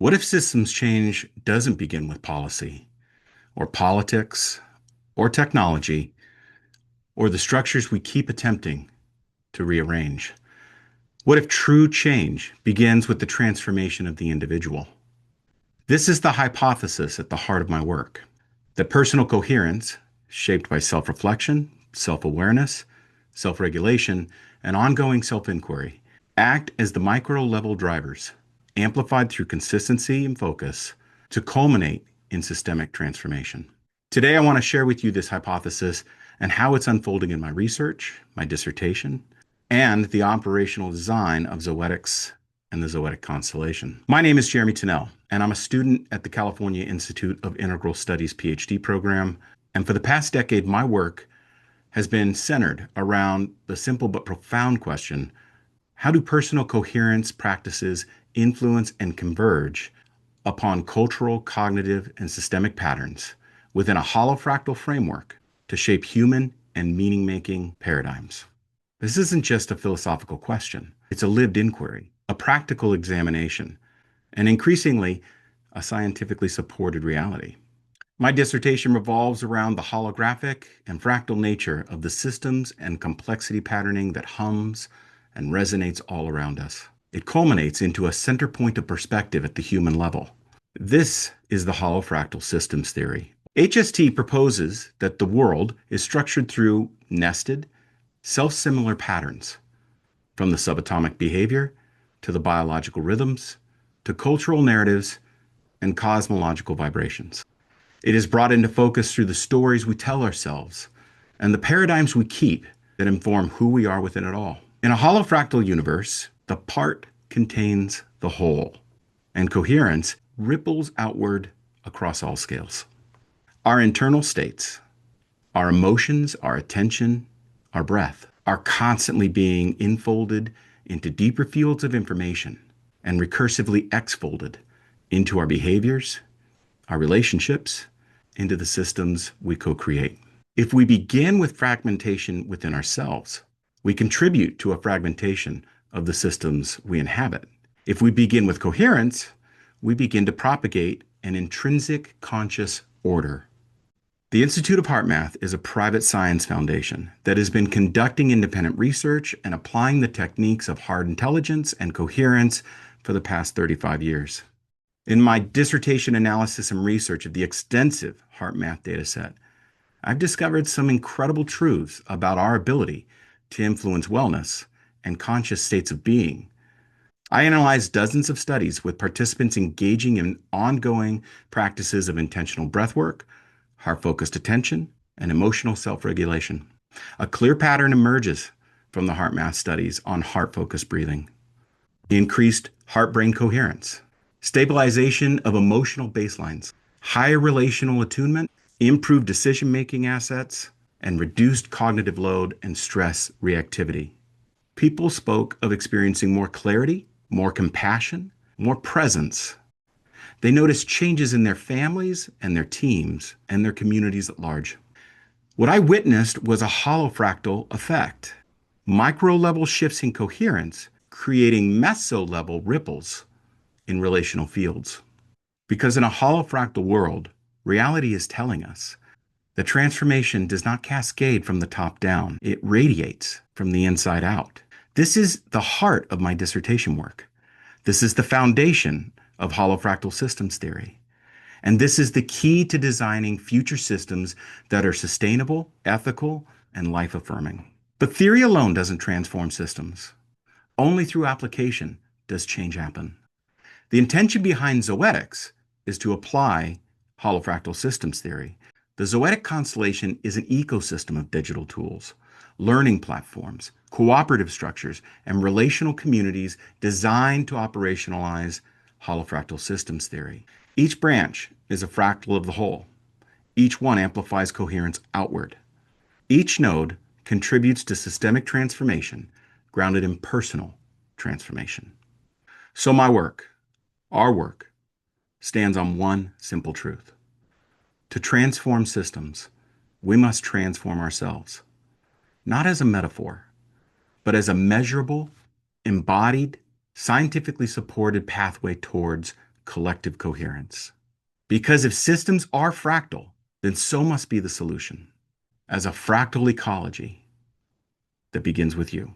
What if systems change doesn't begin with policy, or politics, or technology, or the structures we keep attempting to rearrange? What if true change begins with the transformation of the individual? This is the hypothesis at the heart of my work, that personal coherence, shaped by self-reflection, self-awareness, self-regulation, and ongoing self-inquiry, act as the micro-level drivers, amplified through consistency and focus, to culminate in systemic transformation. Today, I want to share with you this hypothesis and how it's unfolding in my research, my dissertation, and the operational design of Zoetics and the Zoetic Constellation. My name is Jeremy Tennell, and I'm a student at the California Institute of Integral Studies PhD program. And for the past decade, my work has been centered around the simple but profound question: how do personal coherence practices influence and converge upon cultural, cognitive, and systemic patterns within a holofractal framework to shape human and meaning-making paradigms? This isn't just a philosophical question. It's a lived inquiry, a practical examination, and increasingly, a scientifically supported reality. My dissertation revolves around the holographic and fractal nature of the systems and complexity patterning that hums and resonates all around us. It culminates into a center point of perspective at the human level. This is the holofractal systems theory. HST proposes that the world is structured through nested, self-similar patterns, from the subatomic behavior to the biological rhythms to cultural narratives and cosmological vibrations. It is brought into focus through the stories we tell ourselves and the paradigms we keep that inform who we are within it all. In a holofractal universe, the part contains the whole, and coherence ripples outward across all scales. Our internal states, our emotions, our attention, our breath, are constantly being infolded into deeper fields of information and recursively exfolded into our behaviors, our relationships, into the systems we co-create. If we begin with fragmentation within ourselves, we contribute to a fragmentation of the systems we inhabit. If we begin with coherence, we begin to propagate an intrinsic conscious order. The Institute of HeartMath is a private science foundation that has been conducting independent research and applying the techniques of heart intelligence and coherence for the past 35 years. In my dissertation analysis and research of the extensive HeartMath dataset, I've discovered some incredible truths about our ability to influence wellness and conscious states of being. I analyzed dozens of studies with participants engaging in ongoing practices of intentional breathwork, heart-focused attention, and emotional self-regulation. A clear pattern emerges from the HeartMath studies on heart-focused breathing: increased heart-brain coherence, stabilization of emotional baselines, higher relational attunement, improved decision-making assets, and reduced cognitive load and stress reactivity. People spoke of experiencing more clarity, more compassion, more presence. They noticed changes in their families and their teams and their communities at large. What I witnessed was a holofractal effect: micro-level shifts in coherence creating meso-level ripples in relational fields. Because in a holofractal world, reality is telling us that transformation does not cascade from the top down. It radiates from the inside out. This is the heart of my dissertation work. This is the foundation of holofractal systems theory. And this is the key to designing future systems that are sustainable, ethical, and life-affirming. But theory alone doesn't transform systems. Only through application does change happen. The intention behind Zoetics is to apply holofractal systems theory. The Zoetic Constellation is an ecosystem of digital tools, learning platforms, cooperative structures, and relational communities designed to operationalize holofractal systems theory. Each branch is a fractal of the whole. Each one amplifies coherence outward. Each node contributes to systemic transformation grounded in personal transformation. So my work, our work, stands on one simple truth: to transform systems, we must transform ourselves, not as a metaphor, but as a measurable, embodied, scientifically supported pathway towards collective coherence. Because if systems are fractal, then so must be the solution as a fractal ecology that begins with you.